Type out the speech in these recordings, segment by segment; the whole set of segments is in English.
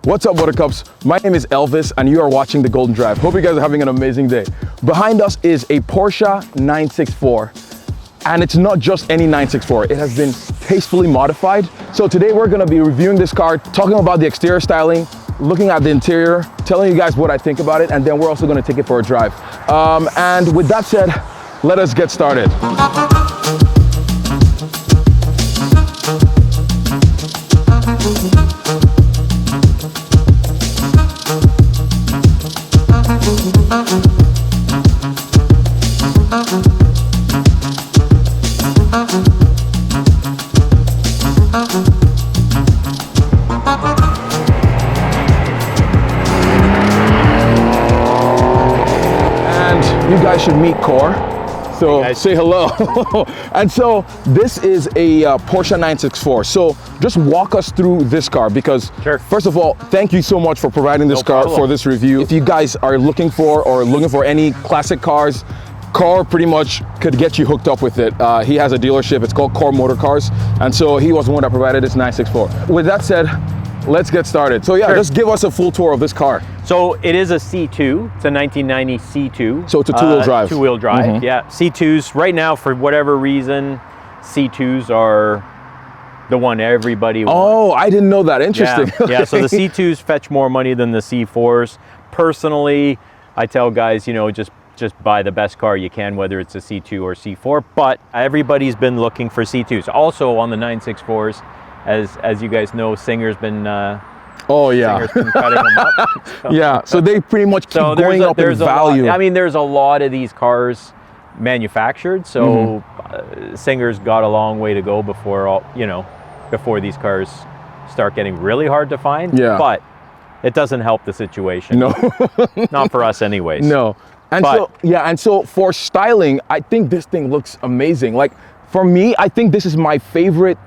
What's up, Buttercups? My name is Elvis and you are watching The Golden Drive. Hope you guys are having an amazing day. Behind us is a Porsche 964. And it's not just any 964, it has been tastefully modified. So today we're gonna be reviewing this car, talking about the exterior styling, looking at the interior, telling you guys what I think about it, and then we're also gonna take it for a drive. And with that said, let us get started. You guys should meet Cor, so say hello. And so this is a Porsche 964. So just walk us through this car because first of all, thank you so much for providing this car for this review. If you guys are looking for any classic cars, Cor pretty much could get you hooked up with it. He has a dealership, it's called Cor Motorcars, and so he was the one that provided this 964. With that said, let's get started. So yeah, just give us a full tour of this car. So it is a C2, it's a 1990 C2. So it's a two-wheel drive. Two-wheel drive, yeah. C2s, right now, for whatever reason, C2s are the one everybody wants. Oh, I didn't know that, interesting. Yeah, so the C2s fetch more money than the C4s. Personally, I tell guys, you know, just buy the best car you can, whether it's a C2 or C4, but everybody's been looking for C2s. Also on the 964s, as you guys know, Singer's been Singer's been cutting them up. So. Yeah, so they pretty much keep going up in value. I mean, there's a lot of these cars manufactured, so Singer's got a long way to go before these cars start getting really hard to find. Yeah. But it doesn't help the situation. No. Not for us anyways. No. And so for styling, I think this thing looks amazing. Like for me, I think this is my favorite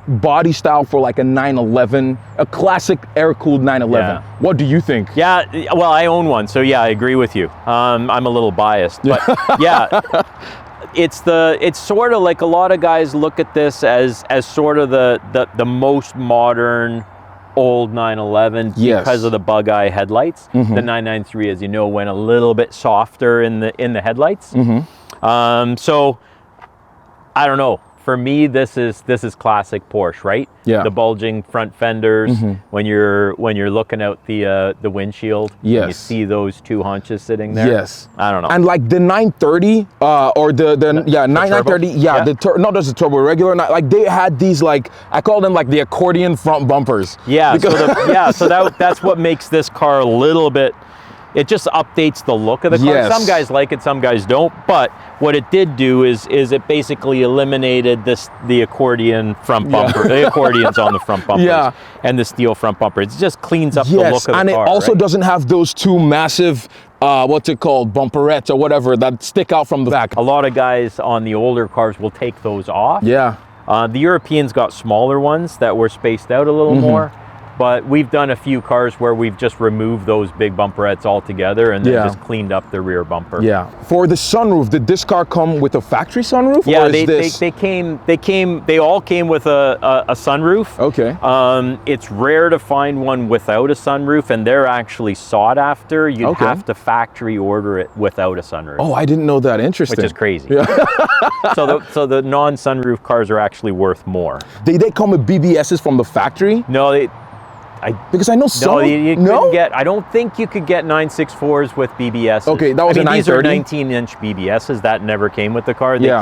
body style for like a 911, a classic air-cooled 911. Yeah. What do you think? Yeah, well, I own one, so yeah, I agree with you. I'm a little biased, but yeah, it's sort of like a lot of guys look at this as sort of the most modern old 911 because of the bug eye headlights. The 993, as you know, went a little bit softer in the headlights. So I don't know. For me, this is classic Porsche, right? Yeah. The bulging front fenders. When you're looking out the windshield, you see those two haunches sitting there. Yes. I don't know. And like the 930 or the 930, not just the turbo, regular. Like they had these, like I call them like the accordion front bumpers. Yeah. So that's what makes this car a little bit. It just updates the look of the car. Yes. Some guys like it, some guys don't. But what it did do is it basically eliminated the accordion front bumper, the accordions on the front bumpers, and the steel front bumper. It just cleans up the look of the car. And it also doesn't have those two massive, what's it called, bumperettes or whatever that stick out from the back. A lot of guys on the older cars will take those off. Yeah. The Europeans got smaller ones that were spaced out a little more. But we've done a few cars where we've just removed those big bumperettes altogether and then just cleaned up the rear bumper. Yeah. For the sunroof, did this car come with a factory sunroof? Yeah, they all came with a sunroof. Okay. It's rare to find one without a sunroof, and they're actually sought after. You'd have to factory order it without a sunroof. Oh, I didn't know that. Interesting. Which is crazy. Yeah. So the non-sunroof cars are actually worth more. They come with BBSs from the factory? No, because I know some. No, you couldn't get. I don't think you could get 964s with BBS. Okay, that was a 930. These are 19-inch BBSs that never came with the car. They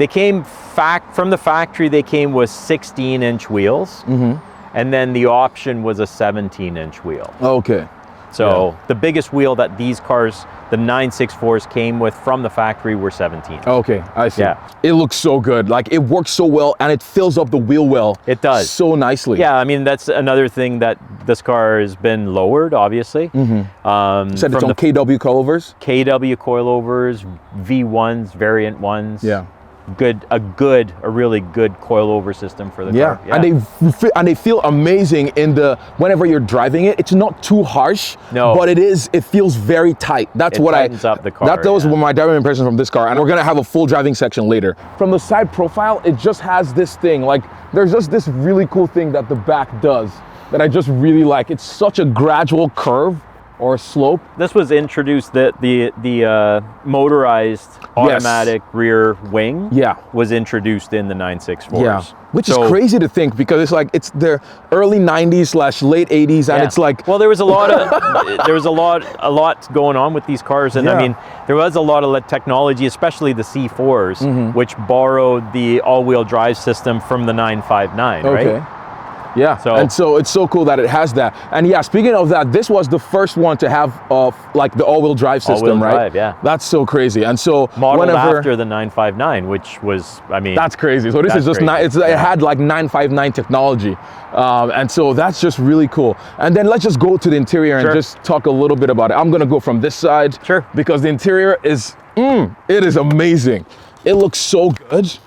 came from the factory. They came with 16-inch wheels, and then the option was a 17-inch wheel. Okay. So the biggest wheel that these cars, the 964s, came with from the factory were 17. Okay, I see. Yeah. It looks so good. Like it works so well and it fills up the wheel well. It does. So nicely. Yeah, I mean, that's another thing that this car has been lowered, obviously. Said it's on KW coilovers? KW coilovers, V1s, variant ones. Yeah. a really good coilover system for the car. Yeah, and they feel amazing in the whenever you're driving it. It's not too harsh, but it feels very tight. That's what tightens up the car. Those were my driving impressions from this car, and we're gonna have a full driving section later. From the side profile, it just has this thing, like there's just this really cool thing that the back does. that I just really like. It's such a gradual curve or slope. This was introduced, the motorized automatic rear wing was introduced in the 964s. Yeah, which is crazy to think, because it's like it's the early 90s / late 80s, and it's like, well, there was a lot going on with these cars, and I mean, there was a lot of technology, especially the C4s, which borrowed the all-wheel drive system from the 959, right? Yeah, and so it's so cool that it has that. And yeah, speaking of that, this was the first one to have like the all-wheel drive system, all-wheel right? Drive, yeah. That's so crazy. And so modeled after the 959, which was, I mean, that's crazy. So this is just it had like 959 technology, and so that's just really cool. And then let's just go to the interior and just talk a little bit about it. I'm gonna go from this side, because the interior is it is amazing. It looks so good.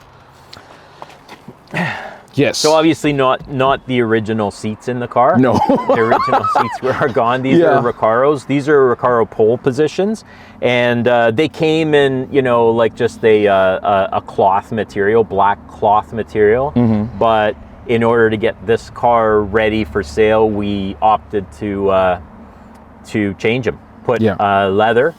Yes. So obviously not the original seats in the car. No. The original seats are gone. These are Recaros. These are Recaro pole positions, and they came in, you know, like just a cloth material, black cloth material. But in order to get this car ready for sale, we opted to change them, put leather,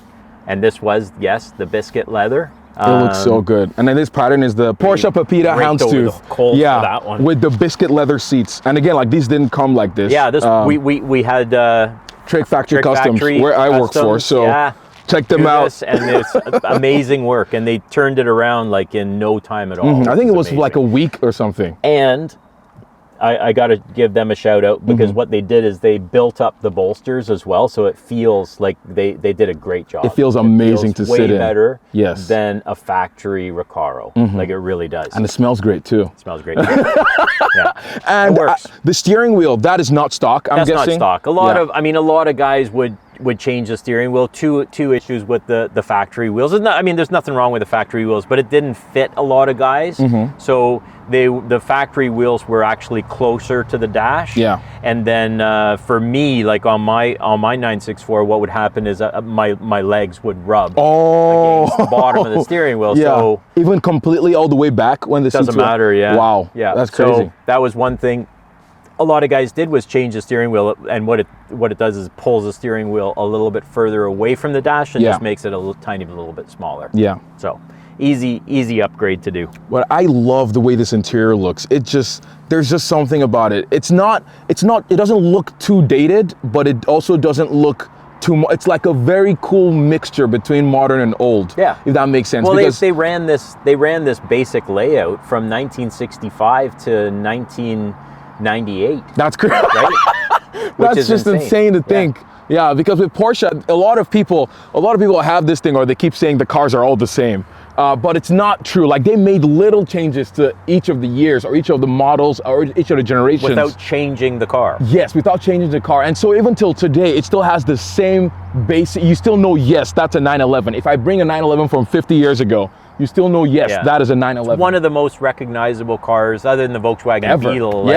and this was the biscuit leather. It looks so good. And then this pattern is the Porsche Pepita Houndstooth. Yeah, that one. With the biscuit leather seats. And again, like these didn't come like this. Yeah, this we had Trick Factory Customs, where I work for. So check them out. And it's amazing work. And they turned it around like in no time at all. I think it was like a week or something. And I got to give them a shout out, because what they did is they built up the bolsters as well, so it feels like they did a great job. It feels amazing to sit in. Way better than a factory Recaro. Like it really does. And it smells great too. It smells great too. And the steering wheel, that is not stock, I'm guessing? That's not stock. A lot of guys would change the steering wheel. Two issues with the factory wheels. There's nothing wrong with the factory wheels, but it didn't fit a lot of guys. So the factory wheels were actually closer to the dash. And then for me, like on my 964, what would happen is my legs would rub against the bottom of the steering wheel. So even completely all the way back when the seats doesn't matter. Wow. That's crazy. So that was one thing a lot of guys did, was change the steering wheel, and what it does is pulls the steering wheel a little bit further away from the dash and just makes it a tiny bit smaller. So easy upgrade to do. But I love the way this interior looks. There's just something about it. It doesn't look too dated, but it also doesn't look too much. It's like a very cool mixture between modern and old. If that makes sense. Well, they ran this basic layout from 1965 to 1998. That's great. Right? That's just insane to think. Yeah, because with Porsche, a lot of people have this thing, or they keep saying the cars are all the same. But it's not true. Like, they made little changes to each of the years, or each of the models, or each of the generations. Without changing the car. Yes, without changing the car. And so even till today, it still has the same basic, you still know, yes, that's a 911. If I bring a 911 from 50 years ago, you still know, yes, that is a 911. It's one of the most recognizable cars, other than the Volkswagen Beetle,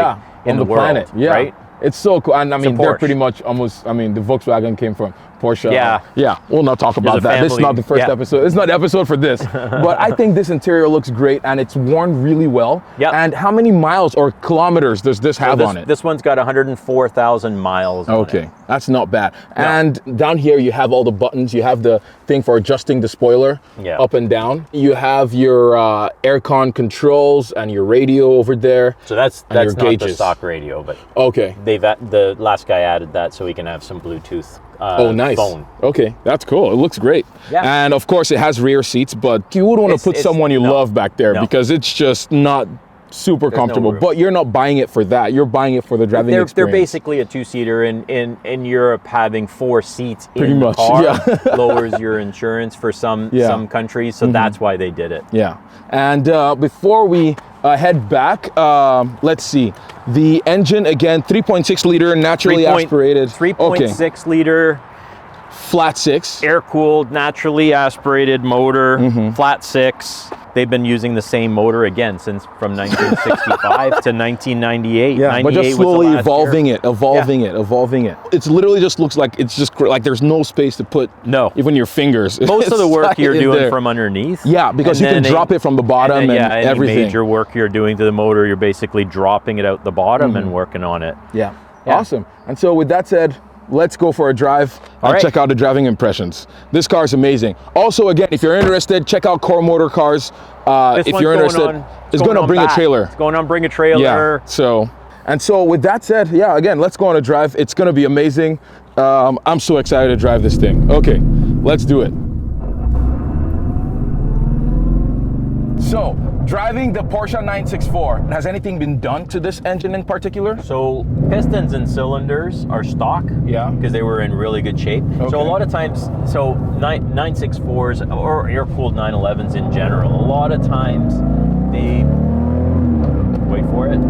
in the world, planet. right? It's so cool. And I mean, they're pretty much almost, the Volkswagen came from Porsche. Yeah. We'll not talk about that. This is not the first episode. It's not the episode for this. But I think this interior looks great, and it's worn really well. And how many miles or kilometers does this have on it? This one's got 104,000 miles on it. That's not bad. No. And down here you have all the buttons. You have the thing for adjusting the spoiler up and down. You have your aircon controls and your radio over there. So that's not the stock radio, but the last guy added that so we can have some Bluetooth phone. Okay, that's cool. It looks great. And of course it has rear seats, but you would want to put someone you love back there because it's just not super comfortable. But you're not buying it for that. You're buying it for the driving experience. They're basically a two-seater. In Europe, having 4 seats in the car lowers your insurance for some countries, so that's why they did it. And before we head back, let's see. The engine, again, 3.6 liter, naturally aspirated. 3.6 liter. Flat 6. Air-cooled, naturally aspirated motor, flat 6. They've been using the same motor again since from 1965 to 1998. But just slowly evolving it. It literally just looks like it's just like there's no space to put even your fingers. Most of the work you're doing from underneath. Because you can drop it from the bottom and everything. Any major work you're doing to the motor, you're basically dropping it out the bottom and working on it. Awesome. And so with that said, let's go for a drive and check out the driving impressions. This car is amazing. Also, again, if you're interested, check out Cor Motorcars. If you're interested, it's going to bring a trailer. It's going on bring a trailer. Yeah. So with that said, yeah, again, let's go on a drive. It's going to be amazing. I'm so excited to drive this thing. Okay, let's do it. So, driving the Porsche 964, has anything been done to this engine in particular? So, pistons and cylinders are stock. Yeah. Because they were in really good shape. Okay. So a lot of times, 964s or air-cooled 911s in general, a lot of times they, wait for it.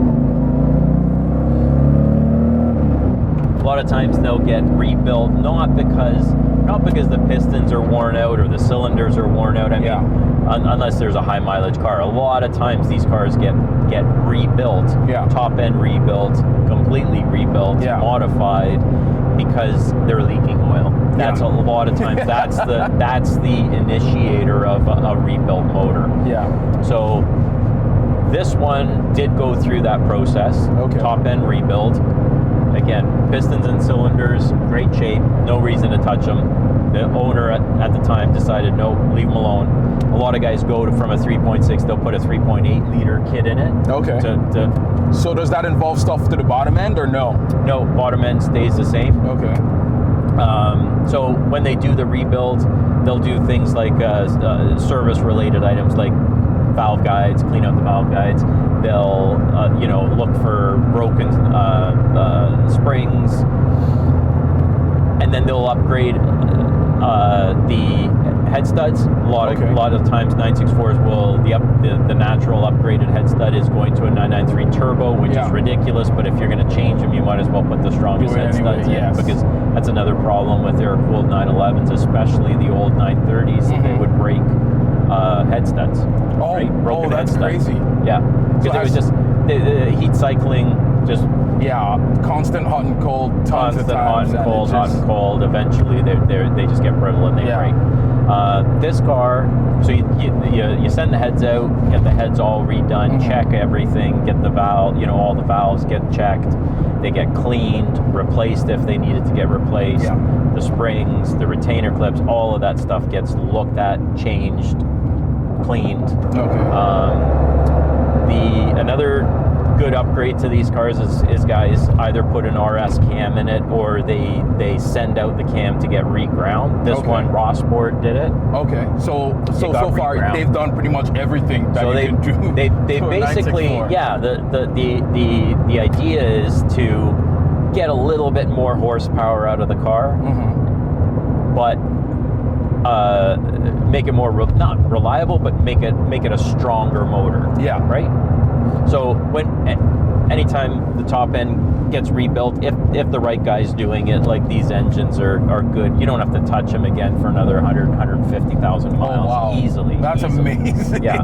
A lot of times they'll get rebuilt, not because the pistons are worn out or the cylinders are worn out. I mean, unless there's a high mileage car. A lot of times these cars get rebuilt, top end rebuilt, completely rebuilt, modified, because they're leaking oil. That's a lot of times that's the initiator of a rebuilt motor. Yeah. So this one did go through that process. Okay. Top end rebuild. Again, pistons and cylinders, great shape, no reason to touch them. The owner at the time decided, no, leave them alone. A lot of guys go from a 3.6, they'll put a 3.8 liter kit in it. Okay. So does that involve stuff to the bottom end or no? No, bottom end stays the same. Okay. So when they do the rebuild, they'll do things like service-related items like valve guides, clean out the valve guides. They'll, look for broken springs, and then they'll upgrade the head studs. A lot of times 964s will the natural upgraded head stud is going to a 993 turbo, which is ridiculous. But if you're going to change them, you might as well put the strongest head studs in, because that's another problem with air-cooled 911s, especially the old 930s. They would break head studs. Broken that's crazy. Yeah, because it was just the heat cycling. Just constant hot and cold. Constant hot and cold. Eventually, they just get brittle and they break. This car, so you send the heads out, get the heads all redone, check everything, get the valve, all the valves get checked. They get cleaned, replaced if they needed to get replaced. The springs, the retainer clips, all of that stuff gets looked at, changed, cleaned. Another good upgrade to these cars is guys either put an RS cam in it or they send out the cam to get reground. This one, Rossport did it. Okay, so far reground. They've done pretty much everything that you can do. They basically, the idea is to get a little bit more horsepower out of the car, but make it more not reliable, but make it a stronger motor. Yeah. Right. So anytime the top end gets rebuilt, if the right guy's doing it, like these engines are good, you don't have to touch them again for another 150,000 miles easily. That's amazing. Yeah.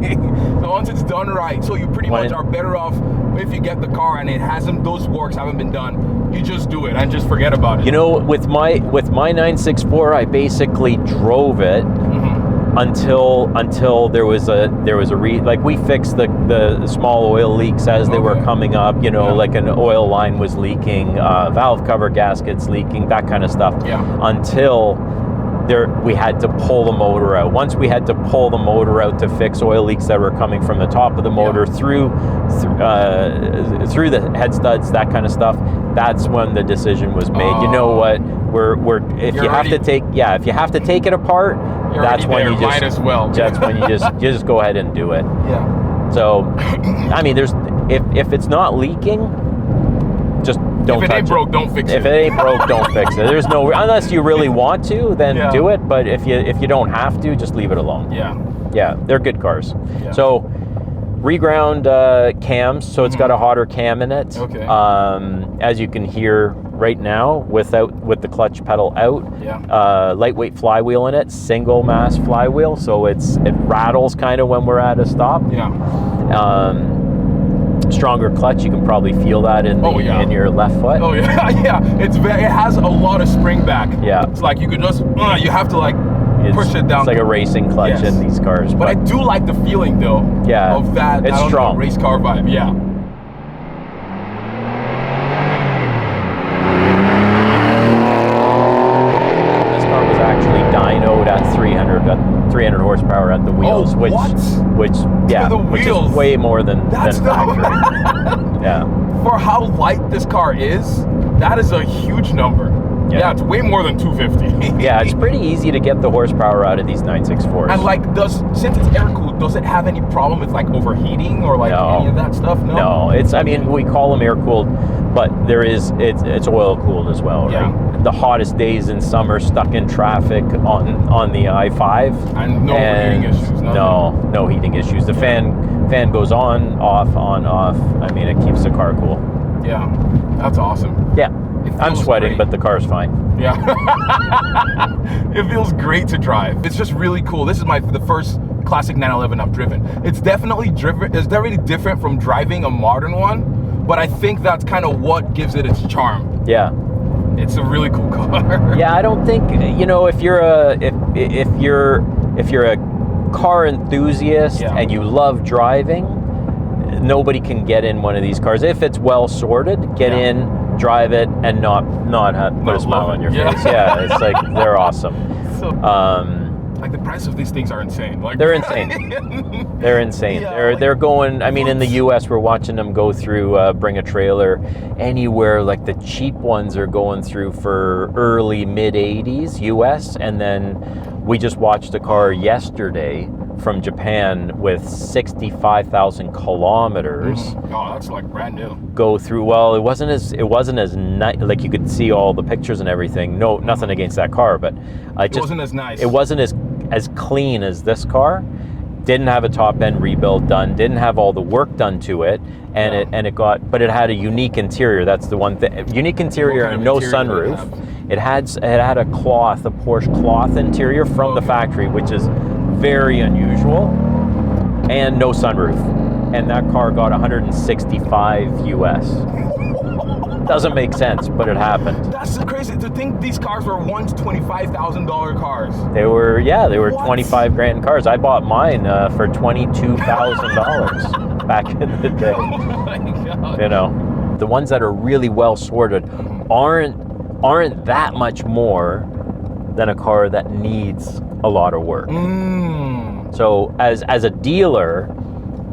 So once it's done right, so you pretty much are better off if you get the car and those works haven't been done, you just do it and just forget about it. With my 964, I basically drove it until there was a we fixed the small oil leaks as they were coming up, like an oil line was leaking, valve cover gaskets leaking, that kind of stuff, until we had to pull the motor out. Once we had to pull the motor out to fix oil leaks that were coming from the top of the motor through the head studs, that kind of stuff, that's when the decision was made. You know what? If you have to take it apart, that's when you just as well. That's when you just go ahead and do it. Yeah. So, I mean, if it's not leaking, just don't touch it. If it ain't broke, don't fix it. If it ain't broke, don't fix it. There's no, unless you really want to, then do it. But if you don't have to, just leave it alone. Yeah. Yeah, they're good cars. Yeah. So, reground cams. So it's got a hotter cam in it. Okay. As you can hear right now, with the clutch pedal out. Yeah. Lightweight flywheel in it, single mass flywheel. So it rattles kind of when we're at a stop. Yeah. Stronger clutch, you can probably feel that in your left foot. Oh yeah, yeah. It has a lot of spring back. Yeah. It's like you could just you have to push it down. It's like a racing clutch in these cars. But I do like the feeling though. Yeah. Of that. It's strong. Race car vibe. Yeah. got 300 horsepower at the wheels, which which is way more than factory. Yeah. For how light this car is, that is a huge number. Yeah, it's way more than 250. Yeah, it's pretty easy to get the horsepower out of these 964s. And like, since it's air cooled, does it have any problem with like overheating or like any of that stuff? No, I mean, we call them air cooled, but it's oil cooled as well, right? The hottest days in summer, stuck in traffic on the I-5. And no heating issues. No heating issues. The fan goes on, off, on, off. I mean, it keeps the car cool. Yeah, that's awesome. Yeah. I'm sweating, but the car's fine. Yeah. It feels great to drive. It's just really cool. This is the first classic 911 I've driven. It's definitely different from driving a modern one, but I think that's kind of what gives it its charm. Yeah. It's a really cool car. Yeah, I don't think, if you're a car enthusiast and you love driving, nobody can get in one of these cars. If it's well sorted, get in, drive it, and not put a smile on your face. Yeah, it's like, they're awesome. So, like, the price of these things are insane. Like, they're insane. They're insane. Yeah, they're going, I mean, in the US, we're watching them go through, bring a trailer anywhere. Like, the cheap ones are going through for early mid 80s US, and then we just watched a car yesterday from Japan with 65,000 kilometers. Oh, that's like brand new. Go through. Well, it wasn't as nice. Like, you could see all the pictures and everything. No, nothing against that car, but it wasn't as nice. It wasn't as clean as this car. Didn't have a top end rebuild done. Didn't have all the work done to it, but it had a unique interior. That's the one thing. Unique interior and no sunroof. It had a Porsche cloth interior from the factory, which is very unusual, and no sunroof. And that car got 165 US. Doesn't make sense, but it happened. That's crazy to think these cars were once $25,000 cars. They were 25 grand cars. I bought mine for $22,000 back in the day. Oh my God. The ones that are really well sorted aren't that much more than a car that needs a lot of work. So as a dealer,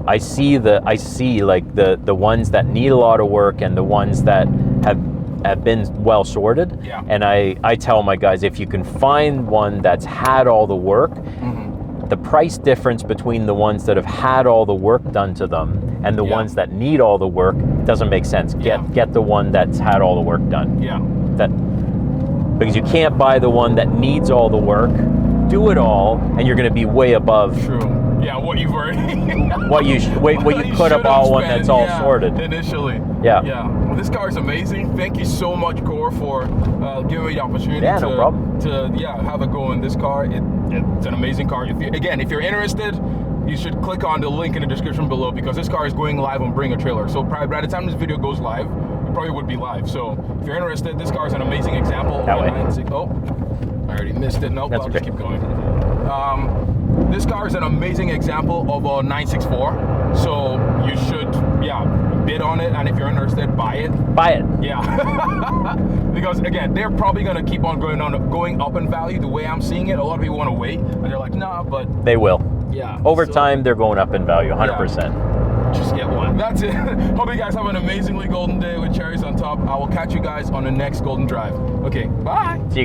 I see like the ones that need a lot of work and the ones that have been well sorted. Yeah. And I tell my guys, if you can find one that's had all the work, the price difference between the ones that have had all the work done to them and the ones that need all the work doesn't make sense. Get the one that's had all the work done. Yeah. Because you can't buy the one that needs all the work, do it all, and you're going to be way above. True. Yeah, what you've already. what you could have bought one that's all sorted initially. Yeah. Yeah. Well, this car is amazing. Thank you so much, Cor, for giving me the opportunity no problem. to have a go in this car. It's an amazing car. If you're interested, you should click on the link in the description below, because this car is going live on Bring a Trailer. So by the time this video goes live, it probably would be live. So if you're interested, this car is an amazing example of a 964. Oh, I already missed it. Nope, I'll just keep going. This car is an amazing example of a 964. So you should, bid on it. And if you're interested, buy it. Buy it. Yeah. Because again, they're probably going to keep on going up in value the way I'm seeing it. A lot of people want to wait, and they're like, nah, but they will. Yeah. Over time, they're going up in value, 100%. Just get one. That's it. Hope you guys have an amazingly golden day with cherries on top. I will catch you guys on the next Golden Drive. Okay, bye. See you guys.